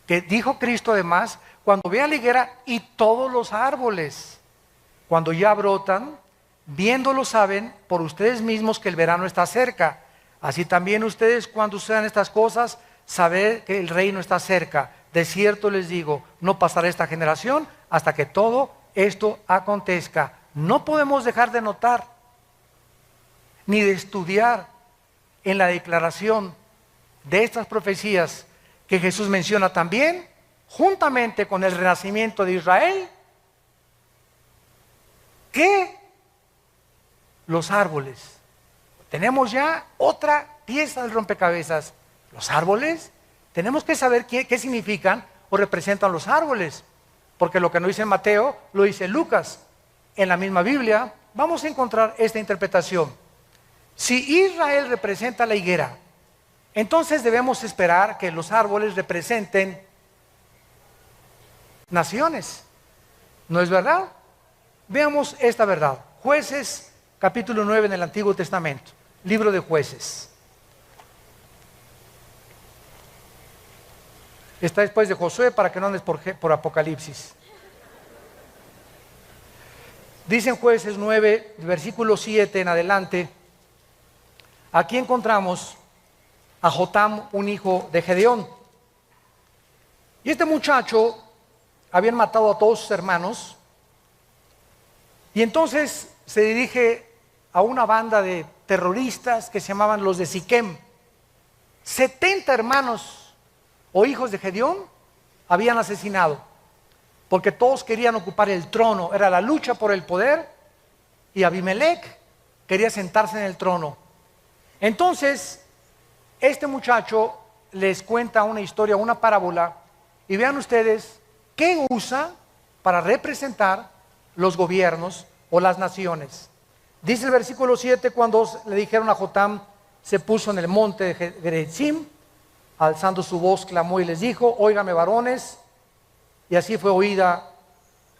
que dijo Cristo además, cuando vean la higuera y todos los árboles, cuando ya brotan, viéndolo saben por ustedes mismos que el verano está cerca. Así también ustedes cuando sucedan estas cosas, saber que el reino está cerca. De cierto les digo, no pasará esta generación hasta que todo esto acontezca. No podemos dejar de notar, ni de estudiar en la declaración de estas profecías que Jesús menciona también, juntamente con el renacimiento de Israel, que los árboles. Tenemos ya otra pieza del rompecabezas. Los árboles, tenemos que saber qué significan o representan los árboles, porque lo que no dice Mateo, lo dice Lucas. En la misma Biblia vamos a encontrar esta interpretación. Si Israel representa la higuera, entonces debemos esperar que los árboles representen naciones. ¿No es verdad? Veamos esta verdad. Jueces, capítulo 9 en el Antiguo Testamento. Libro de Jueces. Está después de Josué para que no andes por Apocalipsis. Dice en Jueces 9, versículo 7 en adelante. Aquí encontramos a Jotam, un hijo de Gedeón. Y este muchacho habían matado a todos sus hermanos. Y entonces se dirige a una banda de terroristas que se llamaban los de Siquem. 70 hermanos o hijos de Gedeón habían asesinado. porque todos querían ocupar el trono, era la lucha por el poder, y Abimelech quería sentarse en el trono. Entonces, este muchacho les cuenta una historia, una parábola, y vean ustedes qué usa para representar los gobiernos o las naciones. Dice el versículo 7, cuando le dijeron a Jotam, se puso en el monte de Gerizim, alzando su voz, clamó y les dijo: óigame, varones, y así fue oída,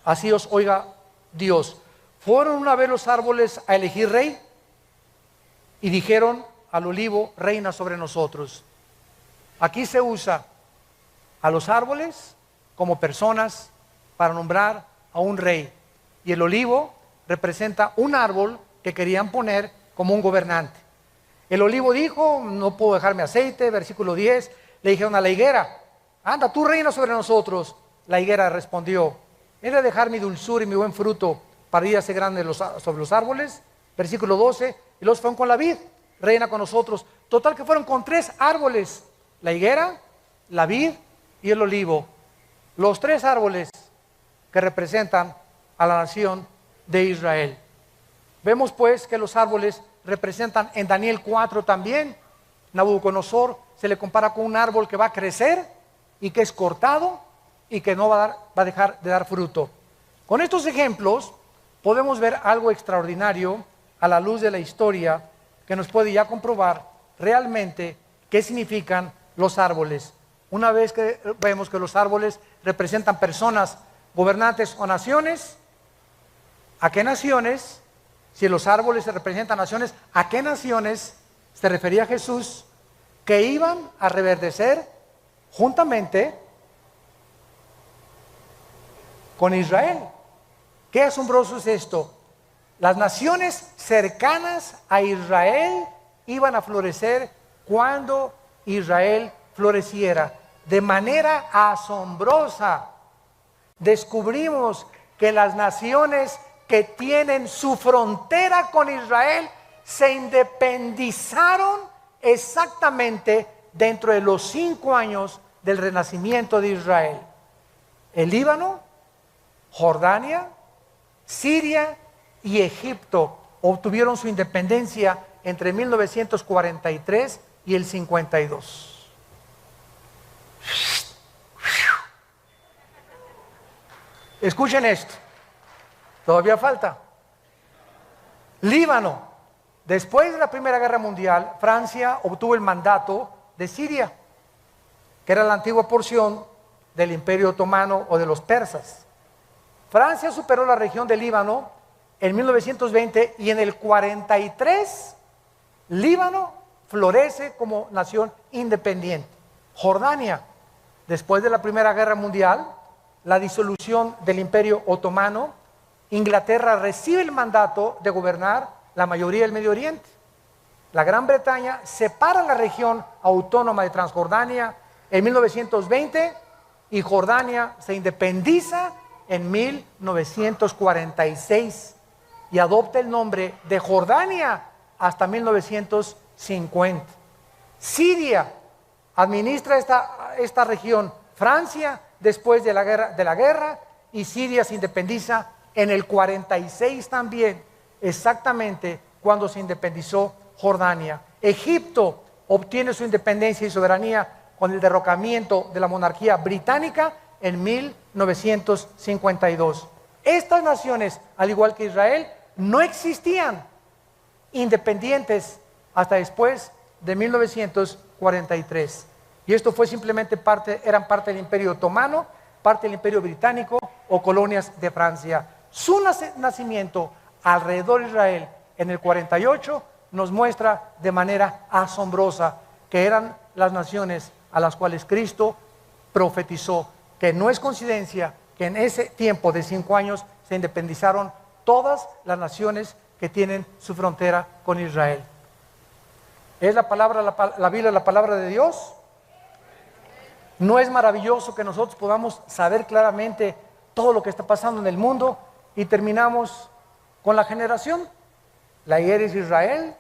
así os oiga Dios. Fueron una vez los árboles a elegir rey, y dijeron al olivo: reina sobre nosotros. Aquí se usa a los árboles como personas para nombrar a un rey, y el olivo representa un árbol que querían poner como un gobernante. El olivo dijo: no puedo dejarme aceite. Versículo 10, le dijeron a la higuera: anda, tú reina sobre nosotros. La higuera respondió: he de dejar mi dulzura y mi buen fruto para ir a ser grande sobre los árboles. Versículo 12, y los fueron con la vid: reina con nosotros. Total que fueron con 3 árboles: la higuera, la vid y el olivo. Los 3 árboles que representan a la nación de Israel. Vemos pues que los árboles representan en Daniel 4 también. Nabucodonosor se le compara con un árbol que va a crecer y que es cortado y que no va a dejar de dar fruto. Con estos ejemplos podemos ver algo extraordinario a la luz de la historia que nos puede ya comprobar realmente qué significan los árboles. Una vez que vemos que los árboles representan personas, gobernantes o naciones, ¿a qué naciones? Si los árboles se representan naciones, ¿a qué naciones se refería Jesús que iban a reverdecer juntamente con Israel? Qué asombroso es esto. Las naciones cercanas a Israel iban a florecer cuando Israel floreciera. De manera asombrosa descubrimos que las naciones que tienen su frontera con Israel se independizaron exactamente dentro de los 5 años del renacimiento de Israel. El Líbano, Jordania, Siria y Egipto obtuvieron su independencia entre 1943 y el 52. Escuchen esto, todavía falta. Líbano, después de la Primera Guerra Mundial, Francia obtuvo el mandato de Siria, que era la antigua porción del Imperio Otomano o de los persas. Francia superó la región del Líbano en 1920 y en el 43 Líbano florece como nación independiente. Jordania, después de la Primera Guerra Mundial, la disolución del Imperio Otomano, Inglaterra recibe el mandato de gobernar la mayoría del Medio Oriente. La Gran Bretaña separa la región autónoma de Transjordania en 1920 y Jordania se independiza en 1946 y adopta el nombre de Jordania hasta 1950. Siria administra esta región Francia después de la guerra, y Siria se independiza en el 46 también, exactamente cuando se independizó Jordania. Egipto obtiene su independencia y soberanía con el derrocamiento de la monarquía británica en 1952. Estas naciones, al igual que Israel, no existían independientes hasta después de 1943. Y esto fue simplemente eran parte del Imperio Otomano, parte del Imperio Británico o colonias de Francia. Su nacimiento alrededor de Israel en el 48 nos muestra de manera asombrosa que eran las naciones a las cuales Cristo profetizó, que no es coincidencia que en ese tiempo de 5 años se independizaron todas las naciones que tienen su frontera con Israel. ¿Es la Biblia la palabra de Dios? ¿No es maravilloso que nosotros podamos saber claramente todo lo que está pasando en el mundo? Y terminamos con la generación. La higuera es Israel,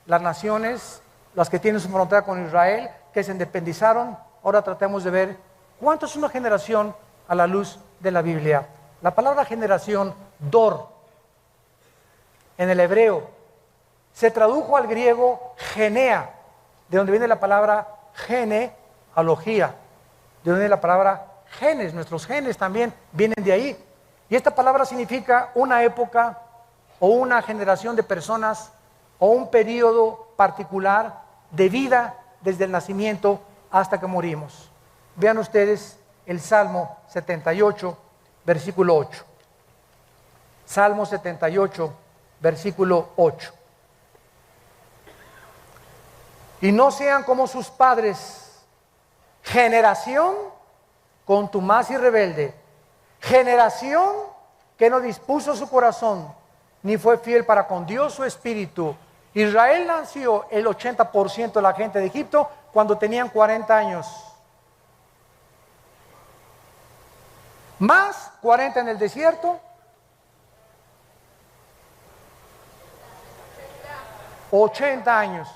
las naciones, las que tienen su frontera con Israel, que se independizaron. Ahora tratemos de ver cuánto es una generación a la luz de la Biblia. La palabra generación, dor, en el hebreo, se tradujo al griego genea, de donde viene la palabra genealogía, de donde viene la palabra genes. Nuestros genes también vienen de ahí. Y esta palabra significa una época o una generación de personas o un periodo particular de vida desde el nacimiento hasta que morimos. Vean ustedes el Salmo 78, versículo 8. Salmo 78, versículo 8. Y no sean como sus padres, generación contumaz y rebelde, generación que no dispuso su corazón, ni fue fiel para con Dios su espíritu. Israel nació el 80% de la gente de Egipto cuando tenían 40 años. Más 40 en el desierto. 80 años.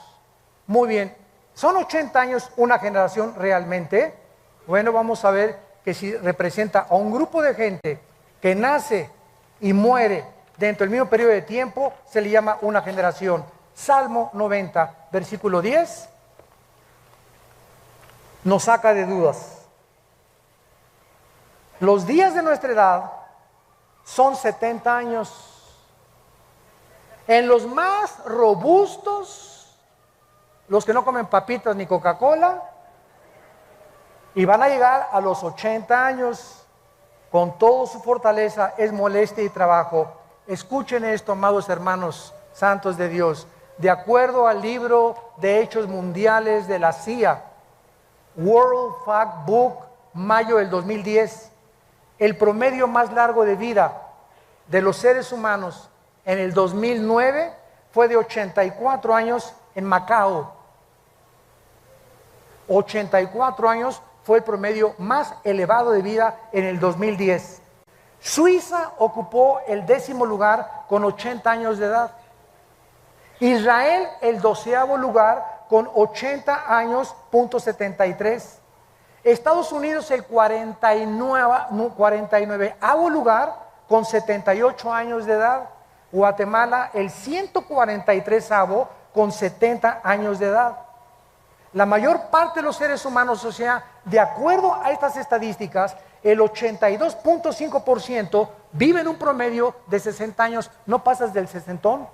Muy bien. ¿Son 80 años una generación realmente? Bueno, vamos a ver que si representa a un grupo de gente que nace y muere dentro del mismo periodo de tiempo, se le llama una generación. Salmo 90, versículo 10, nos saca de dudas. Los días de nuestra edad son 70 años. En los más robustos, los que no comen papitas ni Coca-Cola, y van a llegar a los 80 años con toda su fortaleza, es molestia y trabajo. Escuchen esto, amados hermanos santos de Dios. De acuerdo al libro de Hechos Mundiales de la CIA, World Factbook, mayo del 2010, el promedio más largo de vida de los seres humanos en el 2009 fue de 84 años en Macao. 84 años fue el promedio más elevado de vida en el 2010. Suiza ocupó el 10º lugar con 80 años de edad. Israel el 12º lugar con 80 años, punto 73. Estados Unidos el 49º lugar con 78 años de edad. Guatemala el 143º con 70 años de edad. La mayor parte de los seres humanos, o sea, de acuerdo a estas estadísticas, el 82.5% vive en un promedio de 60 años. ¿No pasas del sesentón?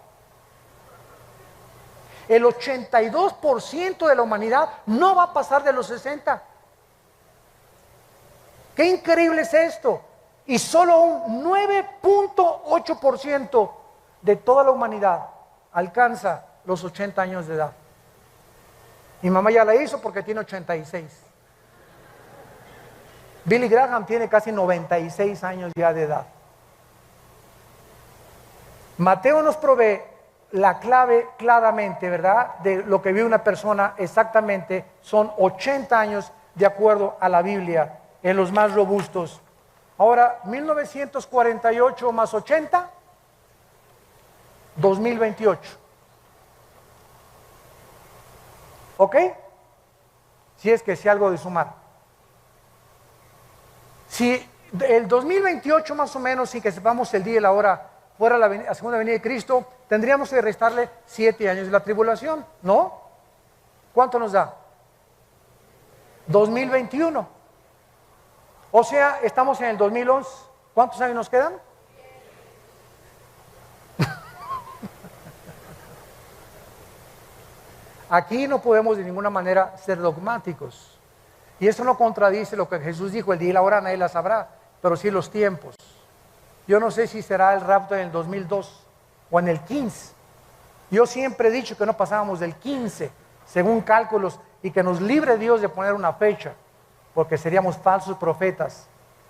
El 82% de la humanidad no va a pasar de los 60. ¡Qué increíble es esto! Y solo un 9.8% de toda la humanidad alcanza los 80 años de edad. Mi mamá ya la hizo porque tiene 86. Billy Graham tiene casi 96 años ya de edad. Mateo nos provee la clave claramente, ¿verdad? De lo que vive una persona exactamente son 80 años de acuerdo a la Biblia, en los más robustos. Ahora, 1948 más 80, 2028. ¿Ok? Si es que sé algo de sumar. Si el 2028 más o menos, sin que sepamos el día y la hora, fuera la segunda venida de Cristo, tendríamos que restarle 7 años de la tribulación, ¿no? ¿Cuánto nos da? 2021. O sea, estamos en el 2011. ¿Cuántos años nos quedan? Aquí no podemos de ninguna manera ser dogmáticos. Y eso no contradice lo que Jesús dijo: el día y la hora nadie la sabrá, pero sí los tiempos. Yo no sé si será el rapto en el 2002 o en el 15. Yo siempre he dicho que no pasábamos del 15, según cálculos, y que nos libre Dios de poner una fecha, porque seríamos falsos profetas.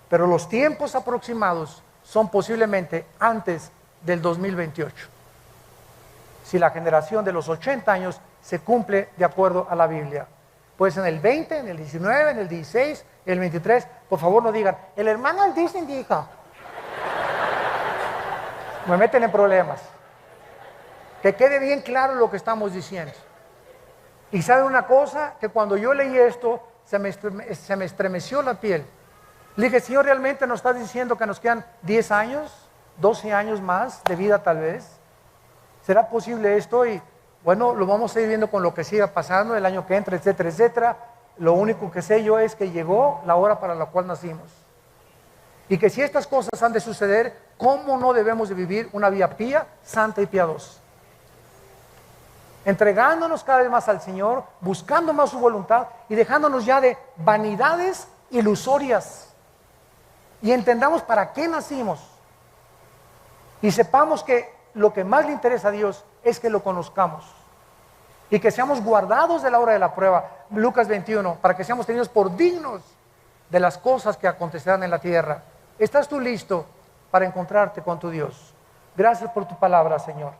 Pero los tiempos aproximados son posiblemente antes del 2028. Si la generación de los 80 años se cumple de acuerdo a la Biblia. Pues en el 20, en el 19, en el 16, en el 23, por favor no digan, el hermano Aldisen dijo. Me meten en problemas. Que quede bien claro lo que estamos diciendo. Y saben una cosa, que cuando yo leí esto, se me estremeció la piel. Le dije, Señor, ¿realmente nos estás diciendo que nos quedan 10 años, 12 años más de vida tal vez? ¿Será posible esto? Y bueno, lo vamos a ir viendo con lo que siga pasando el año que entra, etcétera, etcétera. Lo único que sé yo es que llegó la hora para la cual nacimos. Y que si estas cosas han de suceder, ¿cómo no debemos de vivir una vida pía, santa y piadosa? Entregándonos cada vez más al Señor, buscando más su voluntad y dejándonos ya de vanidades ilusorias. Y entendamos para qué nacimos. Y sepamos que lo que más le interesa a Dios es que lo conozcamos. Y que seamos guardados de la hora de la prueba. Lucas 21, para que seamos tenidos por dignos de las cosas que acontecerán en la tierra. ¿Estás tú listo para encontrarte con tu Dios? Gracias por tu palabra, Señor.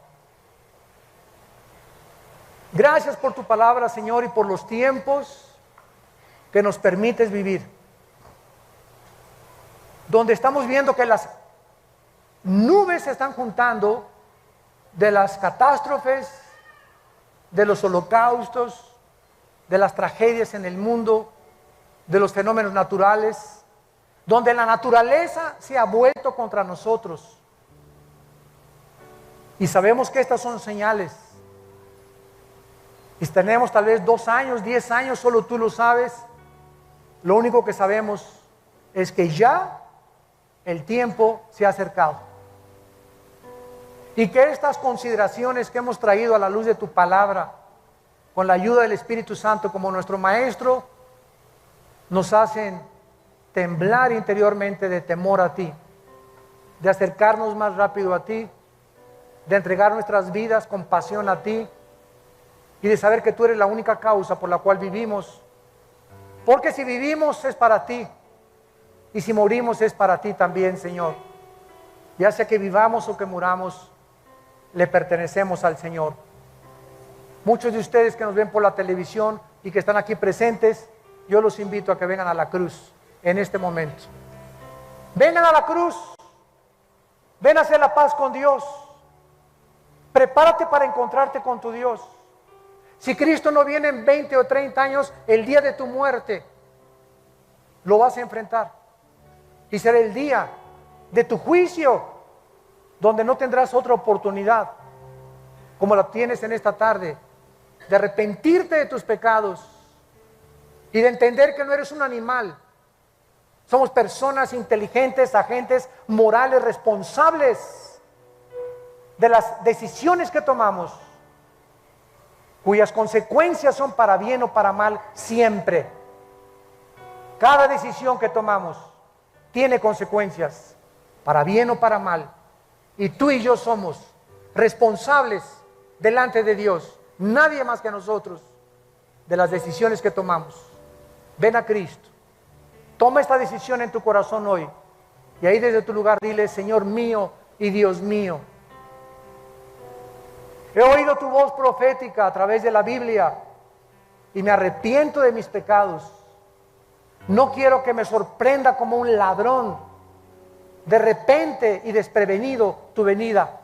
Gracias por tu palabra, Señor, y por los tiempos que nos permites vivir. Donde estamos viendo que las nubes se están juntando de las catástrofes, de los holocaustos, de las tragedias en el mundo, de los fenómenos naturales, donde la naturaleza se ha vuelto contra nosotros. Y sabemos que estas son señales. Y tenemos tal vez 2 años, 10 años, solo tú lo sabes. Lo único que sabemos es que ya el tiempo se ha acercado. Y que estas consideraciones que hemos traído a la luz de tu palabra, con la ayuda del Espíritu Santo como nuestro Maestro, nos hacen temblar interiormente de temor a ti, de acercarnos más rápido a ti, de entregar nuestras vidas con pasión a ti y de saber que tú eres la única causa por la cual vivimos. Porque si vivimos es para ti y si morimos es para ti también, Señor. Ya sea que vivamos o que muramos, le pertenecemos al Señor. Muchos de ustedes que nos ven por la televisión y que están aquí presentes, yo los invito a que vengan a la cruz en este momento. Vengan a la cruz. Ven a hacer la paz con Dios. Prepárate para encontrarte con tu Dios. Si Cristo no viene en 20 o 30 años, el día de tu muerte, lo vas a enfrentar. Y será el día de tu juicio, donde no tendrás otra oportunidad, como la tienes en esta tarde, de arrepentirte de tus pecados y de entender que no eres un animal. Somos personas inteligentes, agentes morales, responsables de las decisiones que tomamos, cuyas consecuencias son para bien o para mal siempre. Cada decisión que tomamos tiene consecuencias, para bien o para mal. Y tú y yo somos responsables delante de Dios, nadie más que nosotros, de las decisiones que tomamos. Ven a Cristo, toma esta decisión en tu corazón hoy, y ahí desde tu lugar dile: Señor mío y Dios mío, he oído tu voz profética a través de la Biblia y me arrepiento de mis pecados. No quiero que me sorprenda como un ladrón de repente y desprevenido tu venida.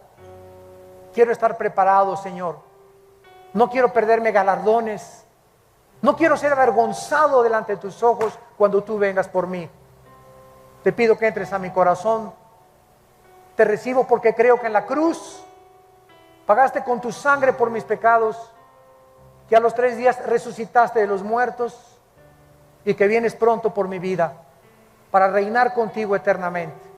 Quiero estar preparado, Señor. No quiero perderme galardones. No quiero ser avergonzado delante de tus ojos cuando tú vengas por mí. Te pido que entres a mi corazón. Te recibo porque creo que en la cruz pagaste con tu sangre por mis pecados, que a los 3 días resucitaste de los muertos y que vienes pronto por mi vida para reinar contigo eternamente.